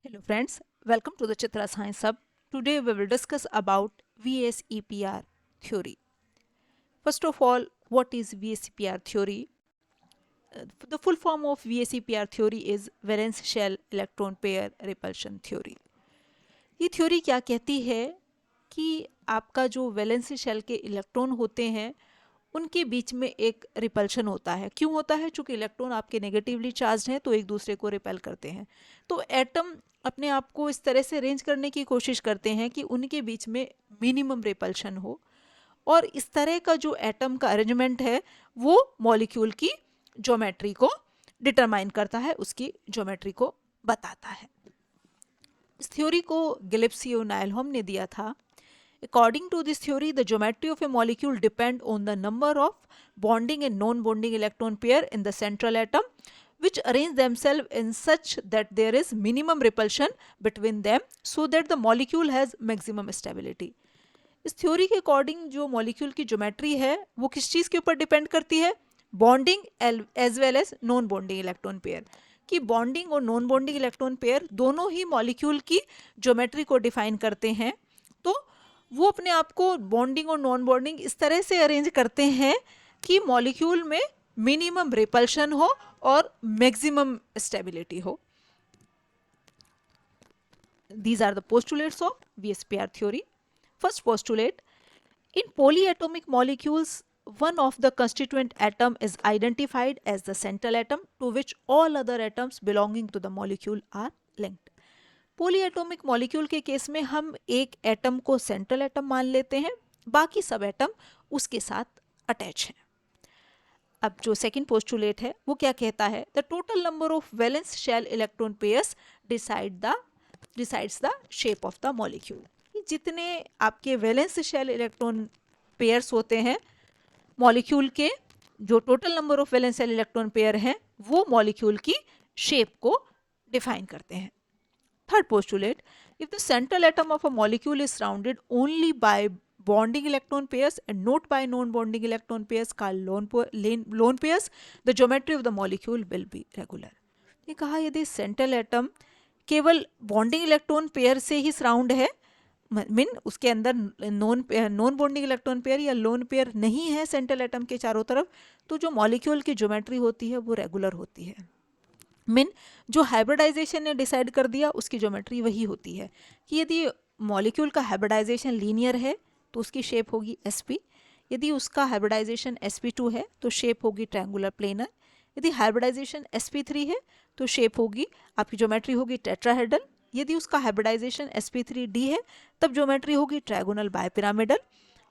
Hello friends, welcome to the Chitra Science Hub. Today we will discuss about VSEPR theory. First of all, what is VSEPR theory? The full form of VSEPR theory is valence shell electron pair repulsion theory. ये theory क्या कहती है कि आपका जो valence shell के electron होते हैं उनके बीच में एक रिपल्शन होता है। क्यों होता है? चूंकि इलेक्ट्रॉन आपके नेगेटिवली चार्ज हैं तो एक दूसरे को रिपेल करते हैं। तो एटम अपने आप को इस तरह से अरेंज करने की कोशिश करते हैं कि उनके बीच में मिनिमम रिपल्शन हो, और इस तरह का जो एटम का अरेंजमेंट है वो मॉलिक्यूल की ज्योमेट्री को डिटरमाइन करता है, उसकी ज्योमेट्री को बताता है। इस थ्योरी को गिलिप्सी नाइलहोम ने दिया था। According to this theory, the geometry of a molecule depend on the number of bonding and non-bonding electron pair in the central atom, which arrange themselves in such that there is minimum repulsion between them, so that the molecule has maximum stability. इस theory के according जो molecule की geometry है वो किस चीज़ के ऊपर डिपेंड करती है? Bonding as well as non bonding electron pair. कि बॉन्डिंग और नॉन बॉन्डिंग इलेक्ट्रॉन पेयर दोनों ही मॉलिक्यूल की ज्योमेट्री को डिफाइन करते हैं। तो वो अपने आप को बॉन्डिंग और नॉन बॉन्डिंग इस तरह से अरेंज करते हैं कि मॉलिक्यूल में मिनिमम रिपल्शन हो और मैक्सिमम स्टेबिलिटी हो। These are the postulates of VSPR theory. First postulate: in polyatomic molecules, one of the constituent atom is identified as the central atom to which all other atoms belonging to the molecule are linked. Polyatomic molecule के case में हम एक atom को central atom मान लेते हैं, बाकी सब एटम उसके साथ अटैच हैं। अब जो सेकंड पोस्टुलेट है वो क्या कहता है? The total number of valence shell electron pairs decides the shape of the molecule. जितने आपके वैलेंस शेल इलेक्ट्रॉन पेयर्स होते हैं मॉलिक्यूल के, जो total number of valence shell electron pair हैं वो मॉलिक्यूल की शेप को डिफाइन करते हैं। Third postulate: if the central atom of a molecule is surrounded only by bonding electron pairs and not by non-bonding electron pairs called lone pairs, the geometry of the molecule will be regular. ये कहा यदि central atom केवल bonding electron pair से ही surround है, mean उसके अंदर non bonding electron pair या lone pair नहीं है सेंट्रल एटम के चारों तरफ, तो जो मॉलिक्यूल की ज्योमेट्री होती है वो रेगुलर होती है। मीन जो हाइब्रिडाइजेशन ने डिसाइड कर दिया उसकी ज्योमेट्री वही होती है कि यदि मॉलिक्यूल का हाइब्रिडाइजेशन लीनियर है तो उसकी शेप होगी sp, यदि उसका हाइब्रिडाइजेशन sp2 है तो शेप होगी ट्रायंगुलर प्लेनर, यदि हाइब्रिडाइजेशन sp3 है तो शेप होगी, आपकी ज्योमेट्री होगी टेट्राहेड्रल, यदि उसका हाइब्रिडाइजेशन sp3d है तब ज्योमेट्री होगी ट्रायगोनल बायपिरामिडल,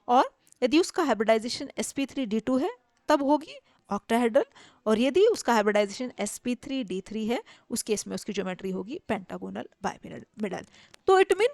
और यदि उसका हाइब्रिडाइजेशन sp3d2 है तब होगी ऑक्टाहेड्रल, और यदि उसका हाइब्रिडाइजेशन sp3d3 है उस केस में उसकी ज्योमेट्री होगी पेंटागोनल बायपिरामिडल। तो इट मीन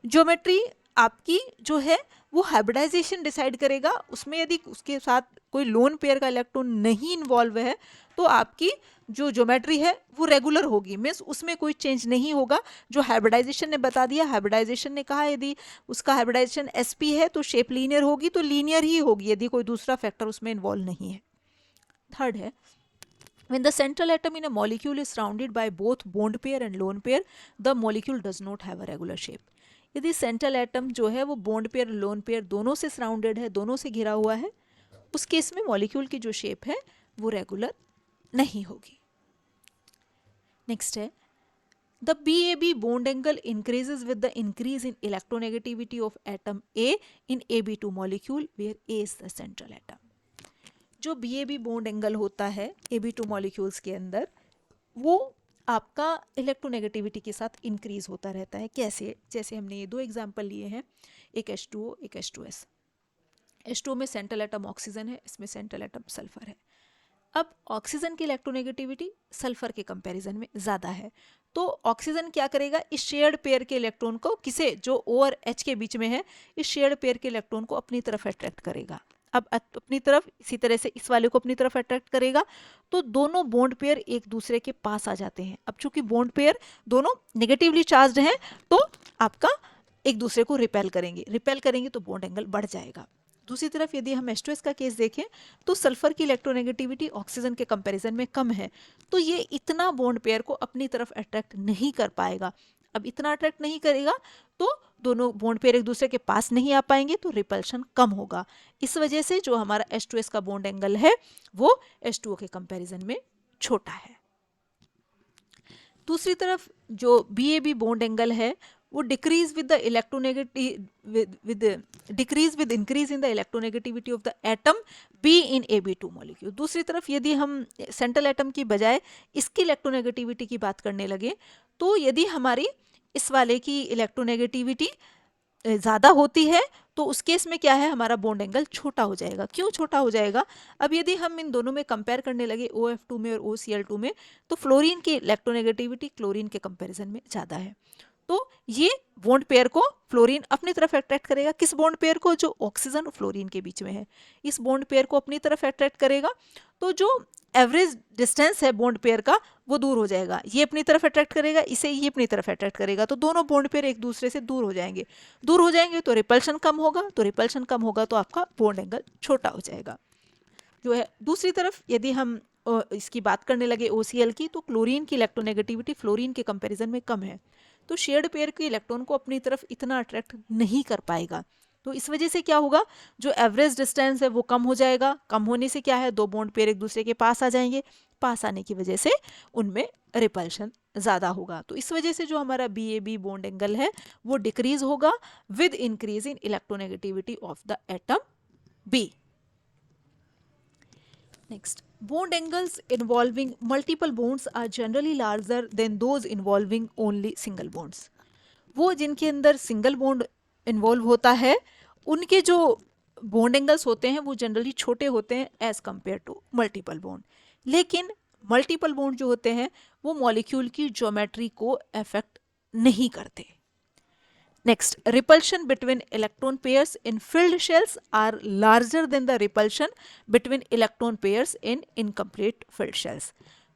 ज्योमेट्री आपकी जो है वो हाइब्रिडाइजेशन डिसाइड करेगा। उसमें यदि उसके साथ कोई लोन पेयर का इलेक्ट्रॉन नहीं इन्वॉल्व है तो आपकी जो ज्योमेट्री है वो रेगुलर होगी, मीन्स उसमें कोई चेंज नहीं होगा। जो हाइब्रिडाइजेशन ने बता दिया, हाइब्रिडाइजेशन ने कहा यदि उसका हाइब्रिडाइजेशन sp है तो शेप लीनियर होगी, तो लीनियर ही होगी यदि कोई दूसरा फैक्टर उसमें इन्वॉल्व नहीं है। थर्ड है, when the central atom in a molecule is surrounded by both bond pair and lone pair, the molecule does not have a regular shape. यदि सेंट्रल एटम जो है वो बॉन्ड पेयर लोन पेयर दोनों से surrounded है, दोनों से घिरा हुआ है, उस केस में मॉलिक्यूल की जो शेप है वो रेगुलर नहीं होगी। नेक्स्ट है, the BAB bond angle increases with the increase in electronegativity of atom A in AB2 molecule where A is the central atom. जो BAB बॉन्ड एंगल होता है AB2 मॉलिक्यूल्स के अंदर वो आपका इलेक्ट्रोनेगेटिविटी के साथ इंक्रीज होता रहता है। कैसे? जैसे हमने ये दो एग्जांपल लिए हैं, एक H2O एक H2S। H2O में सेंट्रल एटम ऑक्सीजन है, इसमें सेंट्रल एटम सल्फर है। अब ऑक्सीजन की इलेक्ट्रोनेगेटिविटी सल्फर के कंपैरिजन में ज़्यादा है, तो ऑक्सीजन क्या करेगा, इस शेयर्ड पेयर के इलेक्ट्रॉन को, किसे, जो O और H के बीच में है, इस शेयर्ड पेयर के इलेक्ट्रॉन को अपनी तरफ अट्रैक्ट करेगा। अब अपनी तरफ इसी तरह से इस वाले को अपनी तरफ अट्रैक्ट करेगा, तो दोनों बॉन्ड पेयर एक दूसरे के पास आ जाते हैं। अब चूंकि बॉन्ड पेयर दोनों नेगेटिवली चार्ज्ड हैं तो आपका एक दूसरे को रिपेल करेंगे तो बॉन्ड एंगल बढ़ जाएगा। दूसरी तरफ यदि हम H2S का केस देखें तो सल्फर की इलेक्ट्रोनेगेटिविटी ऑक्सीजन के कंपैरिजन में कम है, तो ये इतना बॉन्ड पेयर को अपनी तरफ अट्रैक्ट नहीं कर पाएगा। अब इतना अट्रैक्ट नहीं करेगा तो दोनों बॉन्ड पेयर एक दूसरे के पास नहीं आ पाएंगे, तो रिपल्शन कम होगा। इस वजह से जो हमारा H2S का बॉन्ड एंगल है वो H2O के कंपैरिजन में छोटा है। दूसरी तरफ जो BAB बॉन्ड एंगल है वो decrease with the decrease with increase in the electronegativity of the atom be in AB2 molecule. दूसरी तरफ यदि हम सेंट्रल एटम की बजाय इसकी इलेक्ट्रोनेगेटिविटी की बात करने लगे, तो यदि हमारी इस वाले की इलेक्ट्रोनेगेटिविटी ज़्यादा होती है तो उस केस में क्या है, हमारा बॉन्ड एंगल छोटा हो जाएगा। क्यों छोटा हो जाएगा? अब यदि हम इन दोनों में कंपेयर करने लगे OF2 में और OCl2 में, तो फ्लोरीन की इलेक्ट्रोनेगेटिविटी क्लोरीन के कंपैरिजन में ज़्यादा है। तो ये बॉन्ड पेयर को फ्लोरीन अपनी तरफ अट्रैक्ट करेगा। किस बॉन्ड पेयर को? जो ऑक्सीजन और फ्लोरीन के बीच में है, इस बॉन्ड पेयर को अपनी तरफ अट्रैक्ट करेगा। तो जो एवरेज डिस्टेंस है बॉन्ड पेयर का वो दूर हो जाएगा। ये अपनी तरफ अट्रैक्ट करेगा, इसे ये अपनी तरफ अट्रैक्ट करेगा, तो दोनों बॉन्ड पेयर एक दूसरे से दूर हो जाएंगे। दूर हो जाएंगे तो रिपल्शन कम होगा, तो रिपल्शन कम होगा तो आपका बॉन्ड एंगल छोटा हो जाएगा जो है। दूसरी तरफ यदि हम इसकी बात करने लगे OCl की, तो क्लोरीन की इलेक्ट्रोनेगेटिविटी फ्लोरीन के कंपैरिजन में कम है, तो शेयर्ड पेयर के इलेक्ट्रॉन को अपनी तरफ इतना अट्रैक्ट नहीं कर पाएगा। तो इस वजह से क्या होगा, जो एवरेज डिस्टेंस है वो कम हो जाएगा। कम होने से क्या है, दो बॉन्ड पेयर एक दूसरे के पास आ जाएंगे। पास आने की वजह से उनमें रिपल्शन ज़्यादा होगा। तो इस वजह से जो हमारा BAB बॉन्ड एंगल है वो डिक्रीज होगा with increase in electronegativity of the atom B। Next, bond angles involving multiple bonds are generally larger than those involving only single bonds. वो जिनके अंदर सिंगल बॉन्ड इन्वॉल्व होता है उनके जो बॉन्ड एंगल्स होते हैं वो जनरली छोटे होते हैं as compare to multiple bond. लेकिन मल्टीपल बॉन्ड जो होते हैं वो मॉलिक्यूल की ज्योमेट्री को अफेक्ट नहीं करते। Next, repulsion between electron pairs in filled shells are larger than the repulsion between electron pairs in incomplete filled shells.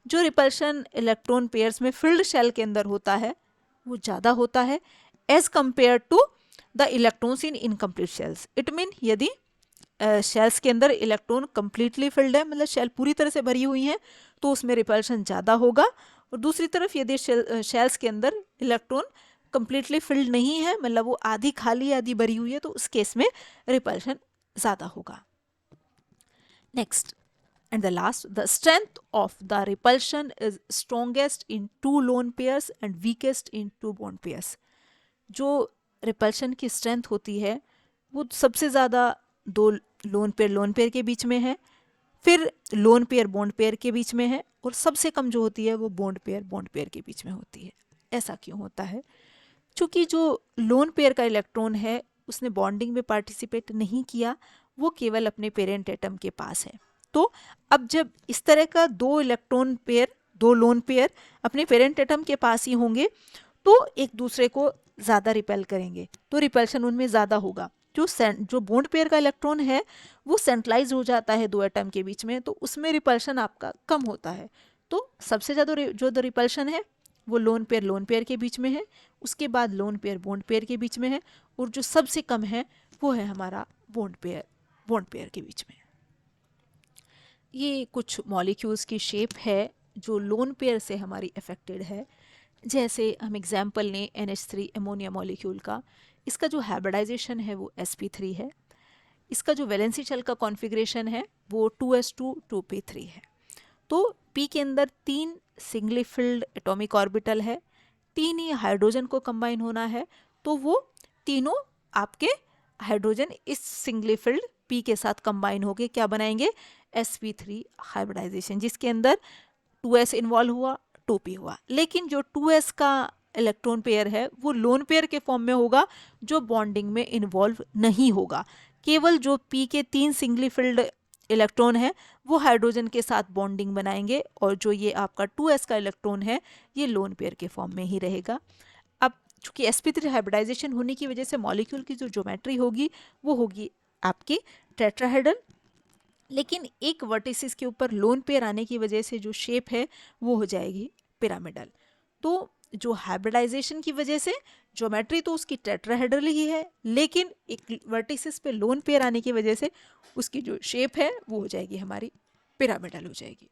जो repulsion electron pairs में filled shell के अंदर होता है वो ज़्यादा होता है as compared to the electrons in incomplete shells. It mean यदि शेल्स के अंदर इलेक्ट्रॉन completely filled है, मतलब शेल पूरी तरह से भरी हुई है, तो उसमें रिपल्शन ज़्यादा होगा। और दूसरी तरफ यदि शेल्स के अंदर इलेक्ट्रॉन कंप्लीटली फिल्ड नहीं है, मतलब वो आधी खाली आधी भरी हुई है, तो उस केस में रिपल्शन ज़्यादा होगा। Next and the last, the strength of the repulsion is strongest in 2 lone pairs and weakest in 2 bond pairs. जो रिपल्शन की स्ट्रेंथ होती है वो सबसे ज़्यादा 2 लोन पेयर के बीच में है, फिर लोन पेयर बॉन्ड पेयर के बीच में है, और सबसे कम जो होती है वो बॉन्ड पेयर के बीच में होती है। ऐसा क्यों होता है? चूँकि जो लोन पेयर का इलेक्ट्रॉन है उसने बॉन्डिंग में पार्टिसिपेट नहीं किया, वो केवल अपने पेरेंट एटम के पास है। तो अब जब इस तरह का 2 इलेक्ट्रॉन पेयर, 2 लोन पेयर अपने पेरेंट एटम के पास ही होंगे तो एक दूसरे को ज़्यादा रिपेल करेंगे, तो रिपल्शन उनमें ज़्यादा होगा। जो बॉन्ड पेयर का इलेक्ट्रॉन है वो सेंट्रलाइज हो जाता है 2 एटम के बीच में, तो उसमें रिपल्शन आपका कम होता है। तो सबसे ज़्यादा जो रिपल्शन है वो लोन पेयर के बीच में है, उसके बाद लोन पेयर बॉन्ड पेयर के बीच में है, और जो सबसे कम है वो है हमारा बॉन्ड पेयर के बीच में। ये कुछ मॉलिक्यूल्स की शेप है जो लोन पेयर से हमारी अफेक्टेड है। जैसे हम एग्जाम्पल लें NH3 अमोनिया मॉलिक्यूल का, इसका जो हाइब्रिडाइजेशन है वो sp3 है। इसका जो वैलेंसी शेल का कॉन्फ़िगरेशन है वो 2s2 2p3 है। तो P के अंदर 3 सिंगली फिल्ड एटॉमिक ऑर्बिटल है, 3 ही हाइड्रोजन को कंबाइन होना है, तो वो तीनों आपके हाइड्रोजन इस सिंगली फिल्ड P के साथ कंबाइन होके क्या बनाएंगे, sp3 हाइब्रिडाइजेशन, जिसके अंदर 2s इन्वॉल्व हुआ, 2p हुआ। लेकिन जो 2s का इलेक्ट्रॉन पेयर है वो लोन पेयर के फॉर्म में होगा, जो बॉन्डिंग में इन्वॉल्व नहीं होगा। केवल जो P के 3 सिंगली फिल्ड इलेक्ट्रॉन है वो हाइड्रोजन के साथ बॉन्डिंग बनाएंगे, और जो ये आपका 2s का इलेक्ट्रॉन है ये लोन पेयर के फॉर्म में ही रहेगा। अब चूंकि sp3 हाइब्रिडाइजेशन होने की वजह से मॉलिक्यूल की जो ज्योमेट्री होगी वो होगी आपकी टेट्राहेड्रल, लेकिन एक वर्टिसिस के ऊपर लोन पेयर आने की वजह से जो शेप है वो हो जाएगी पिरामिडल। तो जो हाइब्रिडाइजेशन की वजह से ज्योमेट्री तो उसकी टेट्राहेड्रल ही है, लेकिन एक वर्टिसिस पे लोन पेयर आने की वजह से उसकी जो शेप है वो हो जाएगी हमारी पिरामिडल हो जाएगी।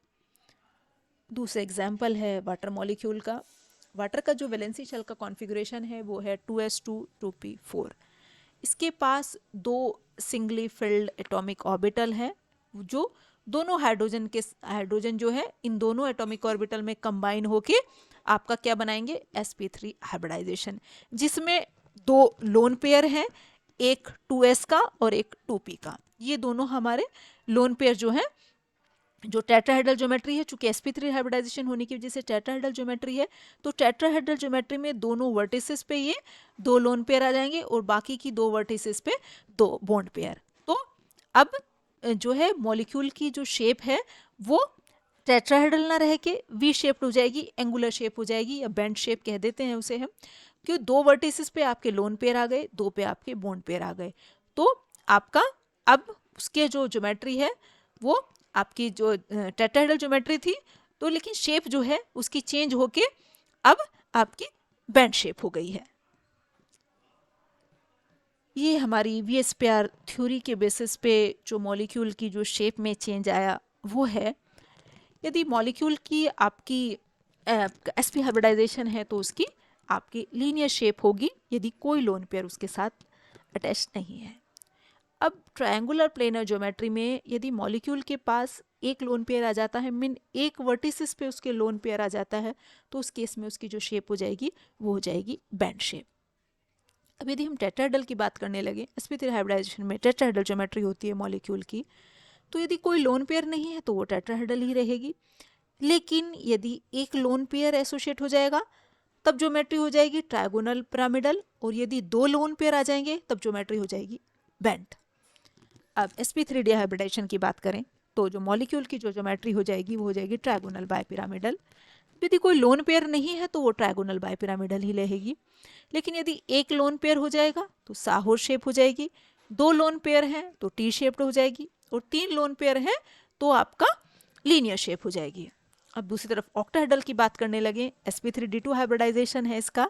दूसरा एग्जाम्पल है वाटर मॉलिक्यूल का। वाटर का जो वैलेंसी शेल का कॉन्फ़िगरेशन है वो है 2s2 2p4। इसके पास दो सिंगली फिल्ड एटॉमिक ऑर्बिटल हैं जो दोनों हाइड्रोजन जो है इन दोनों एटॉमिक ऑर्बिटल में कंबाइन होके आपका क्या बनाएंगे, sp3 हाइब्रिडाइजेशन, जिसमें दो लोन पेयर हैं, एक 2s का और एक 2p का। ये दोनों हमारे लोन पेयर जो है, जो टेट्राहेड्रल ज्योमेट्री है, चूंकि sp3 हाइब्रिडाइजेशन होने की वजह से टेट्राहेड्रल ज्योमेट्री है, तो टेट्राहेड्रल ज्योमेट्री में दोनों वर्टिसेस पे ये दो लोन पेयर आ जाएंगे और बाकी की दो वर्टिसेस पे दो बॉन्ड पेयर। तो अब जो है मॉलिक्यूल की जो शेप है वो टेट्राहेड्रल ना रह के वी शेप्ड हो जाएगी, एंगुलर शेप हो जाएगी, या बेंड शेप कह देते हैं उसे हम, क्योंकि दो वर्टिसेस पे आपके लोन पेयर आ गए, दो पे आपके बॉन्ड पेयर आ गए। तो आपका अब उसके जो ज्योमेट्री है वो आपकी जो टेट्राहेड्रल ज्योमेट्री थी, तो लेकिन शेप जो है उसकी चेंज होके अब आपकी बेंड शेप हो गई है। ये हमारी VSPR थ्योरी के बेसिस पे जो मॉलिक्यूल की जो शेप में चेंज आया वो है। यदि मॉलिक्यूल की आपकी sp हाइब्रिडाइजेशन है तो उसकी आपकी लीनियर शेप होगी यदि कोई लोन पेयर उसके साथ अटैच नहीं है। अब ट्रायंगुलर प्लेनर ज्योमेट्री में यदि मॉलिक्यूल के पास एक लोन पेयर आ जाता है, मीन एक वर्टिसिस पे उसके लोन पेयर आ जाता है, तो उस केस में उसकी जो शेप हो जाएगी वो हो जाएगी बैंड शेप। अब यदि हम टेट्राहेड्रल की बात करने लगे, sp3 हाइब्रिडाइजेशन में टेट्राहेड्रल ज्योमेट्री होती है मॉलिक्यूल की, तो यदि कोई लोन पेयर नहीं है तो वो टेट्राहेड्रल ही रहेगी। लेकिन यदि एक लोन पेयर एसोसिएट हो जाएगा तब ज्योमेट्री हो जाएगी ट्रायगोनल पिरामिडल, और यदि दो लोन पेयर आ जाएंगे तब ज्योमेट्री हो जाएगी बेंड। अब sp3d हाइब्रिडाइजेशन की बात करें तो जो मॉलिक्यूल की जो ज्योमेट्री हो जाएगी वो हो जाएगी ट्रायगोनल बायपिरामिडल। यदि कोई लोन पेयर नहीं है तो वो ट्रायगोनल बायपिरामिडल ही रहेगी। लेकिन यदि एक लोन पेयर हो जाएगा तो साहोर शेप हो जाएगी, दो लोन पेयर हैं तो टी शेप्ड हो जाएगी, और तीन लोन पेयर हैं तो आपका लीनियर शेप हो जाएगी। अब दूसरी तरफ ऑक्टाहेड्रल की बात करने लगे, sp3d2 हाइब्रिडाइजेशन है इसका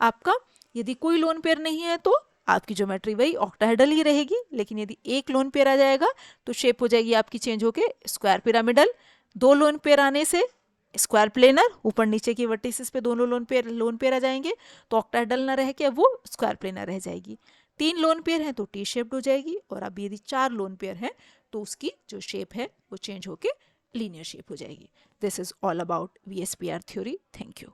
आपका। यदि कोई लोन पेयर नहीं है तो आपकी ज्योमेट्री वही ऑक्टाहेड्रल ही रहेगी, लेकिन यदि एक लोन पेयर आ जाएगा तो शेप हो जाएगी आपकी चेंज होके स्क्वायर पिरामिडल। दो लोन पेयर आने से स्क्वायर प्लेनर, ऊपर नीचे की वर्टिसेस पे दोनों लोन पेयर आ जाएंगे तो ऑक्टाहेड्रल ना रह के वो स्क्वायर प्लेनर रह जाएगी। तीन लोन पेयर हैं तो टी शेप्ड हो जाएगी, और अब यदि चार लोन पेयर हैं तो उसकी जो शेप है वो चेंज होके लीनियर शेप हो जाएगी। This is all about VSPR theory. Thank you.